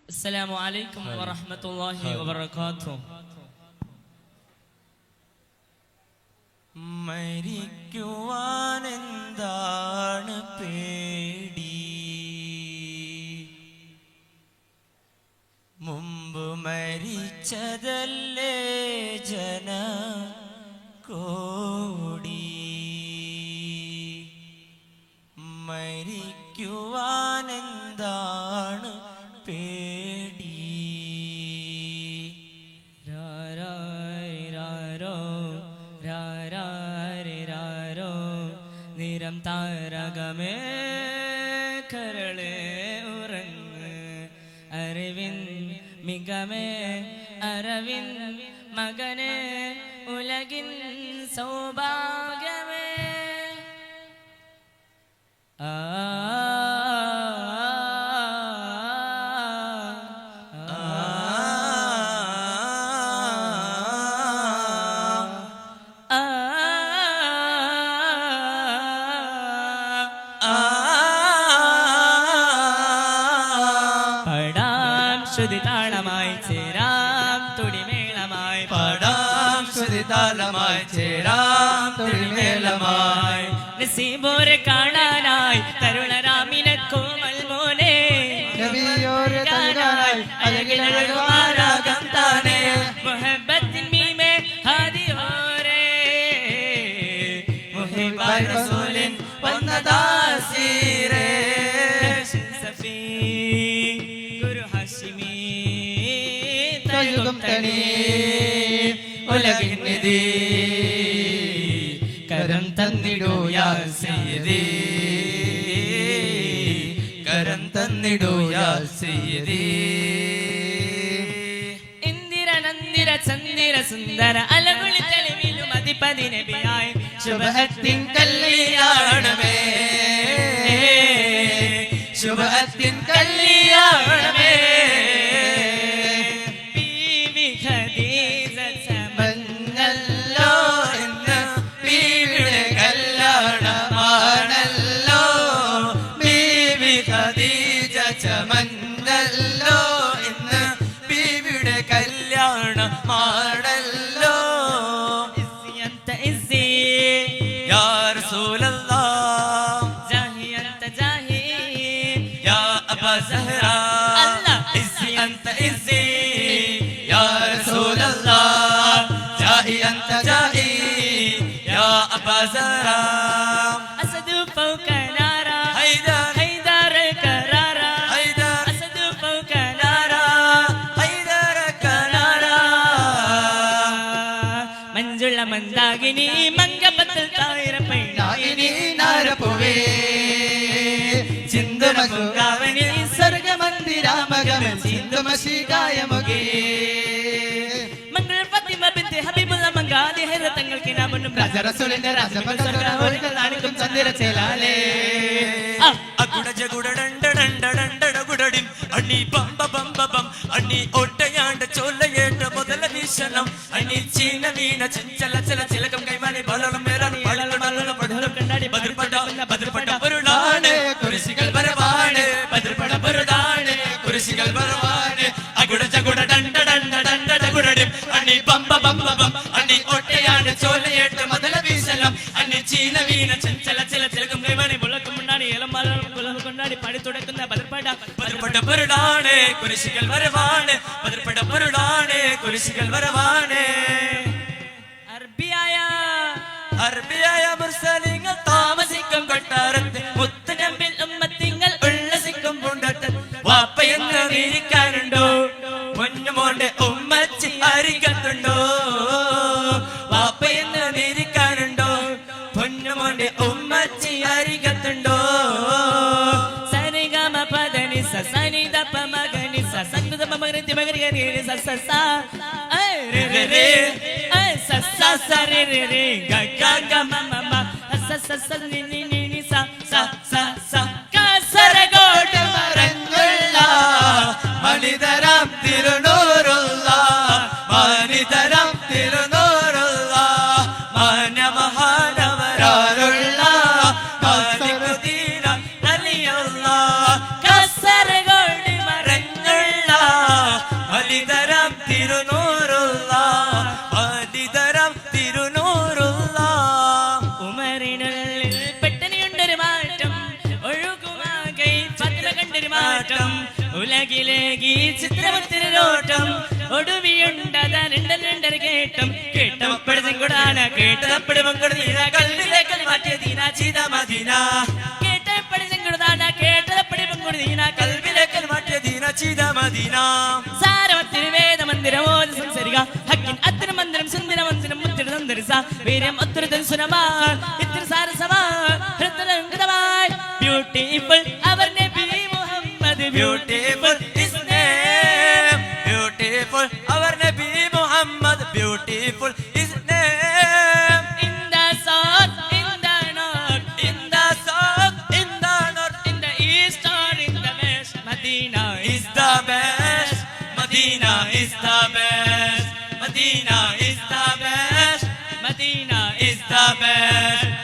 السلام عليكم ورحمة الله وبركاته. മരിക്കുവാനെന്താണ് പേടി, മുമ്പ് മരിച്ചതല്ലേ ജന കോടി. മരിക്കുവാനെന്താണ് പേടി. നിരം താരകമേ കരളെ ഉറങ്ങ്, അറിവിൻ മികമേ അരവിൻ മകനെ ഉലകിൻ സൗഭാഗ്യമേ. ശ്രുതിതാളമായി ചേരാം തുടിമേളമായി, പാടാം ശ്രുതിതാളമായി ചേരാം തുടിമേളമായി. നസീബോരെ കാണാനായി തരുണരാമിനെ കോമൽ മോനെ, അഴകിലഴകുമാരാകം താനേ. മുഹബ്ബത്തിൻ മീമേ ഹാദി ഹോരേ, മുഹിബായ റസൂലിൻ വന്നദാസീരേ. സഫീ ഗുരു ഹാഷിമി യുഗം തണി ഉലകിൻ നിധി, കരം തന്നിടൂ യാ സയ്യിദി, കരം തന്നിടൂ യാ സയ്യിദി. ഇന്ദിര നന്ദിര ചന്ദിര സുന്ദര അലകുളി തെളിവിലും അധിപതി നബിയായി ശുഭത്തിൻ കല്യാണമേ, ശുഭത്തിൻ കല്യാണമേ. ബീവി ഖദീജ ചമഞ്ഞല്ലോ ഇന്ന് ബീവിയുടെ കല്യാണമാണല്ലോ. ബീവി ഖദീജ ചമഞ്ഞല്ലോ ഇന്ന് ബീവിയുടെ കല്യാണമാണല്ലോ. അന്ത ഇസ്സി യാ റസൂലല്ലാഹ്, ജാഹി അന്ത ജാഹി യാ അബാ സഹ്റാ. അല്ലാഹ് ഇസ്സി അന്ത ഇസ്സി യാ റസൂലല്ലാഹ്, ജാഹി അന്ത ജാഹി യാ അബാ സഹ്റാ. അസദു ഫൗക നാരാ ഹൈദർ ഹൈദർ കറാരാ, ഹൈദർ അസദു ഫൗക നാരാ ഹൈദർ കനാരാ. മഞ്ജുള മന്ദാകിനി മംഗപത്തിൽ തായിരപ്പൈന നായിനി നാരപ്പുവേ ചിന്തുമസുകാവനിൽ സ്വർഗമന്ദിരാമകമൻ ചിന്തുമശികായ മുഖേ. മംഗൾ ഫാത്തിമ ബിൻത് ഹബീബുള്ള മംഗാദി ഹൈറത്തങ്ങൾക്ക് നാമൊന്നും രാജറസൂലിന്റെ രാജപദം ചന്ദ്ര ചേലാലേ. അകുടജകുടടണ്ടടണ്ടടകുടടിം അണ്ണി ബംബ ബംബ ബം അണ്ണി ഒട്ടയാണ്ട ചൊല്ലയേറ്റ മുതല വീശനം അണ്ണി ചീന വീണ ചഞ്ചല ചല ചിലകം കൈമാനി ബലളം മേലാണ് പടലം ബലളം പടലം കണ്ണാടി ബദർപട ബദർപട പൊരുളാണ് കുരിശികൾ വരവാണ് ബദർപട പൊരുളാണ് കുരിശികൾ വരവാണ്. അകുടജകുടടണ്ടടണ്ടടകുടടിം അണ്ണി ബംബ ബംബ ബം അണ്ണി ഒട്ടയാണ്ട ചൊല്ലയേറ്റ മുതല വീശനം അണ്ണി ചീന വീണ ചഞ്ചല ചല ചിലകം കൈമാനി മുളക്കം മുന്നാടി ഏലം മാലം കുലഹു കൊണ്ടാടി പാടി തുടക്കുന്ന ബദർപട ബദർപട പൊരുളാണ് കുരിശികൾ വരവാണ് ബദർപട പൊരുളാണ് കുരിശികൾ വരവാണ്. അറബിയായ മുർസലിങ്ങൾ താമസിക്കും കൊട്ടാരത്ത് മുത്തനബിൽ ഉമ്മത്തിങ്ങൾ ഉല്ലസിക്കും പൂന്തോട്ടത്ത്. വാപ്പയെന്ന് നീരിക്കാനുണ്ടോ പൊന്നുമോന്റെ ഉമ്മച്ചി അരികത്തുണ്ടോ. വാപ്പയെന്ന് നീരിക്കാനുണ്ടോ പൊന്നുമോന്റെ ഉമ്മച്ചി അരികത്തുണ്ടോ. സരിഗമ പദനി സനി ദപ മഗനി സംഗത മഗരി മഗരി ഗരി സ സ സ ഐ രെ രെ രെ ഐ സ സ സ രെ രെ രെ ഗ ഗ ഗ മ മ മ സ സ സ നി നി നി നി സ സ സ സ കാസർഗോഡ് മറങ്ങുള്ള മണിതരം തിരുനൂറുള്ള മണിതരം തിരുനൂറുള്ള മാന്യ മഹാനവരാറുള്ള മാലികുദീന അലിയുള്ള. കാസർഗോഡ് മറങ്ങുള്ള ചിരിയേകി ചിത്രമുത്തിരോട്ടം ഒടുവിയുണ്ടതരണ്ടര കേട്ടം കേട്ടപ്പഴുകൂടാന കേട്ടപ്പഴുമീന കൽവിലേക്കൽ മാറ്റിയ ദീന ചീത മദീന കേട്ടപ്പഴുകൂടാന കേട്ടപ്പഴുമീന കൽവിലേക്കൽ മാറ്റിയ ദീന ചീത മദീന സാരവത്തിന് വേദമന്ദിരമോ സംസരിക ഹക്കിൻ അത്തരം മന്ദിരം സുന്ദര മന്ദിരം മുത്തിര സന്ദരിസ വീരം ഒത്തിരി സുനമാ ഇത്തിരി സാരസമാ ഹൃദയമായി ബ്യൂട്ടിഫുൾ അവർ നബി Muhammad beautiful his name beautiful our nabi muhammad beautiful his name in the south in the north in the south in the north in the east or in the west Medina is the best medina is the best medina is the best Medina is the best